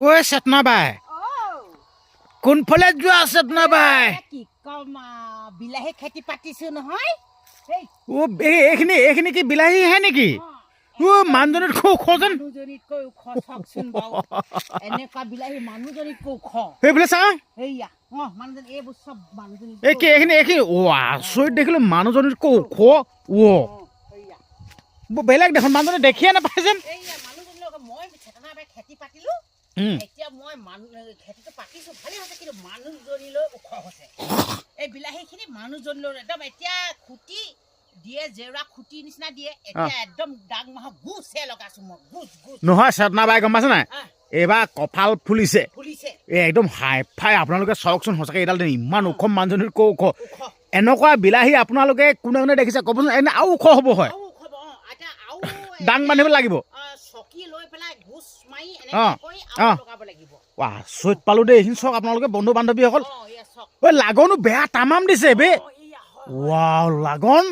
ঐ চেতনা বাই কোনফালে যোৱা চেতনা বাই কি কম বিলাহী খেতি পাতিছো নহয় ও এইখিনি এইখিনি কি বিলাহী হে নেকি ও মানুহজনীতকৈ ওখ যেন মানুহজনীতকৈ ওখ চাওকচোন বাৰু এনেকুৱা বিলাহী মানুহজনীতকৈ ওখ সেইফালে চা সেয়া মানুহজনী এইবোৰ চব মানুহজনী এইখিনি এইখিনি ও আচৰিত দেখিলো মানুহজনীতকৈ ওখ ও বেলেগ দেখোন মানুহজনী দেখিয়ে নাপায় যেন মানুহজনীৰ লগত মই চেতনা বাই খেতি পাতিলো এতিয়া মই খেতিটো পাতিছো ভালে হৈছে কিন্তু মানুহজনীলৈ ওখ হৈছে এই বিলাহীখিনি মানুহজনীলৈ একদম এতিয়া খুটি দিয়ে জেওৰা খুটি নিচিনা দিয়ে এতিয়া একদম ডাং মাহ গুছে লগাইছো মই গুছ গুছ নহয় চেতনা বাই গম পাইছে নাই এইবাৰ কপাল ফুলিছে একদম হাই ফাই আপোনালোকে চাওকচোন সঁচাকৈ এইডাল ইমান ওখ মানুহজনীতকৈ ওখ এনেকুৱা বিলাহী আপোনালোকে কোনে কোনে দেখিছে ক'বচোন এনে আৰু ওখ হ'ব হয় ডাং বান্ধিব লাগিব চকী লৈ পেলাই গুছ মাৰি লগাব লাগিব আচৰিত পালো দেই এইখিনি চাওক আপোনালোকে বন্ধু বান্ধৱীসকল ঐ লাগনো বেয়া তামাম দিছে বে ৱাও লাগন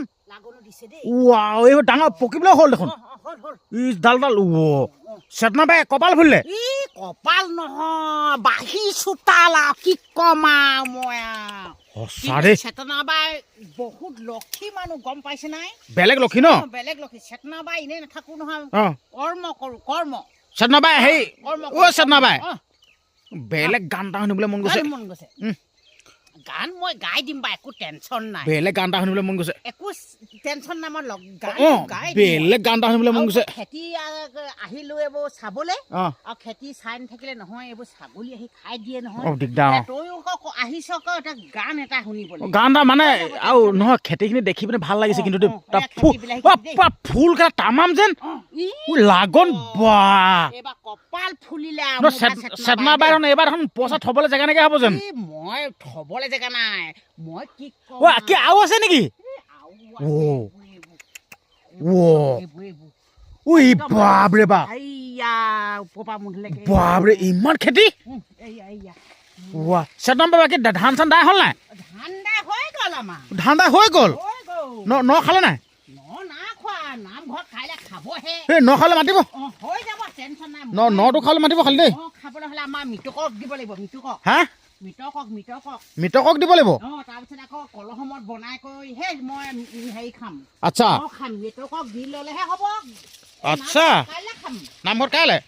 ৱাও এইবোৰ ডাঙৰ পকিবলৈ হ'ল দেখোন ই ডাল চেতনা বাই কপাল ফুলিলে কপাল নহয় বাহি চোতাল কি কম মই চেতনা বাই বহুত লক্ষী মানুহ গম পাইছে নাই বেলেগ লক্ষী ন বেলেগ লক্ষী চেতনা বাই এনেই নাথাকো নহয় কৰ্ম কৰো কৰ্ম চেতনা বাই হেই ও চেতনা বাই বেলেগ গান এটা শুনিবলৈ মন গৈছে গান মই গাই দিম বা একো টেনচন নাই বেলেগ গান এটা শুনিবলৈ মন গৈছে একো টেনচন নাই মই বেলেগ গান এটা শুনিবলৈ মন গৈছে খেতি আহিলো এইবোৰ চাবলৈ আৰু খেতি চাই নাথাকিলে নহয় এইবোৰ ছাগলী আহি খাই দিয়ে নহয় তইও আহিছ এটা গান এটা শুনিবলৈ গান এটা মানে আৰু নহয় খেতিখিনি দেখি পিনে ভাল লাগিছে কিন্তু ফুল কেইটা তামাম যেন লাগন বা কপাল ফুলিলে চেতনা বাই এইবাৰ দেখোন পইচা থবলৈ জেগা নাইকিয়া হ'ব যেন মই থবলৈ জেগা নাই মই কি কি আৰু আছে নেকি বাপৰে বাপৰে ইমান খেতি চেতনা বাই কি ধান চান দাই হ'ল নাই ধান দাই হৈ গ'ল ন খালে নাই খালে মাতিব নটো খালে মাতিব খালি দেই খাবলৈ হ'লে আমাৰ মৃতকক দিব লাগিব মৃতকক দিব লাগিব তাৰপিছত আকৌ কলহমত বনাই কৰি হে মই হেৰি খাম আচ্ছা খাম মৃতকক দি ল'লেহে হ'ব আচ্ছা নামঘৰত কাইলে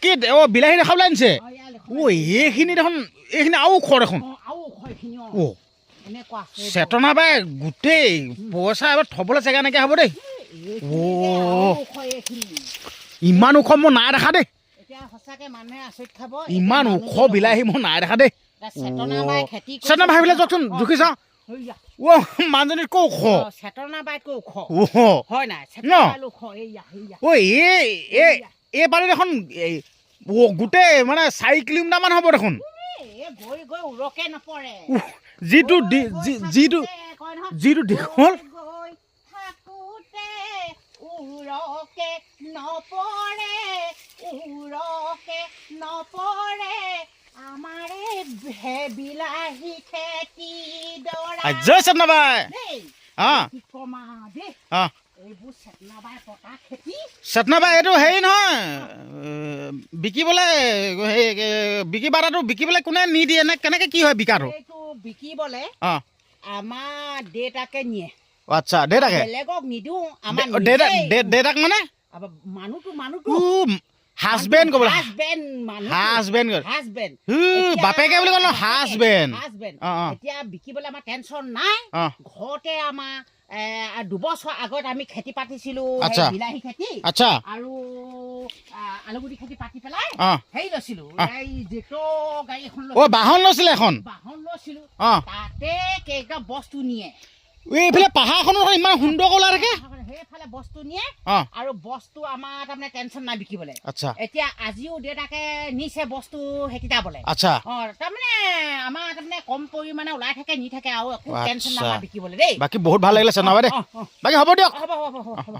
কি বিলাহী দেখাবলৈ আনিছে এইখিনি দেখোন এইখিনি আৰু ওখ দেখোন চেতনা বাই গোটেই পইচা এবাৰ থবলৈ জেগা নাইকিয়া হ'ব দেই ইমান ওখ মই নাই দেখা দেই ইমান ওখ বিলাহী মই নাই দেখা দেই চেতনা বাই বোলে যাওকচোন জুখি চাওঁ মানুহজনীতকৈ ওখ চেতনা বাইতকৈ ওখ হয় নাই এইবাৰ দেখোন গোটেই মানে 4 কিলোমিটাৰ মান হ'ব দেখোন যিটো দীঘল বিলাহী খেতি জয় চেতনা বাই চেতনা বাই এইটো হেৰি নহয় বিকিবলৈ বিকি বাটাটো বিকিবলৈ কোনে নিদিয়ে নে কেনেকে কি হয় বিকাটো বিকিবলৈ আমাৰ দেউতাকে নিয়ে আচ্ছা দেউতাকে বেলেগক নিদিওঁ আমাৰ দেউতাক মানে মানুহটো হাজবেণ্ড ক'বলৈ হাজবেণ্ড বাপেকে বুলি ক'লো হাজবেণ্ড এতিয়া বিকিবলৈ আমাৰ টেনচন নাই ঘৰতে আমাৰ 2 বছৰ আগত আমি খেতি পাতিছিলো বিলাহী খেতি আৰু আলুগুটি খেতি পাতি পেলাই হেৰি লৈছিলো গাড়ী এখন বাহন লৈছিলে এখন তাতে কেইটা বস্তু নিয়ে এইফালে পাহাৰখনৰ ইমান সুন্দৰ ওলাই থাকে সেইফালে বস্তু নিয়ে আৰু বস্তু আমাৰ তাৰমানে টেনচন নাই বিকিবলৈ এতিয়া আজিও দেউতাকে নিছে বস্তু হেতিতাবলৈ তাৰমানে আমাৰ তাৰমানে কম পৰিমাণে ওলাই থাকে নি থাকে আৰু একো টেনচন নাই বিকিবলৈ দেই বাকী বহুত ভাল লাগিলে চেতনা বাই দেই বাকী হ'ব দিয়ক হ'ব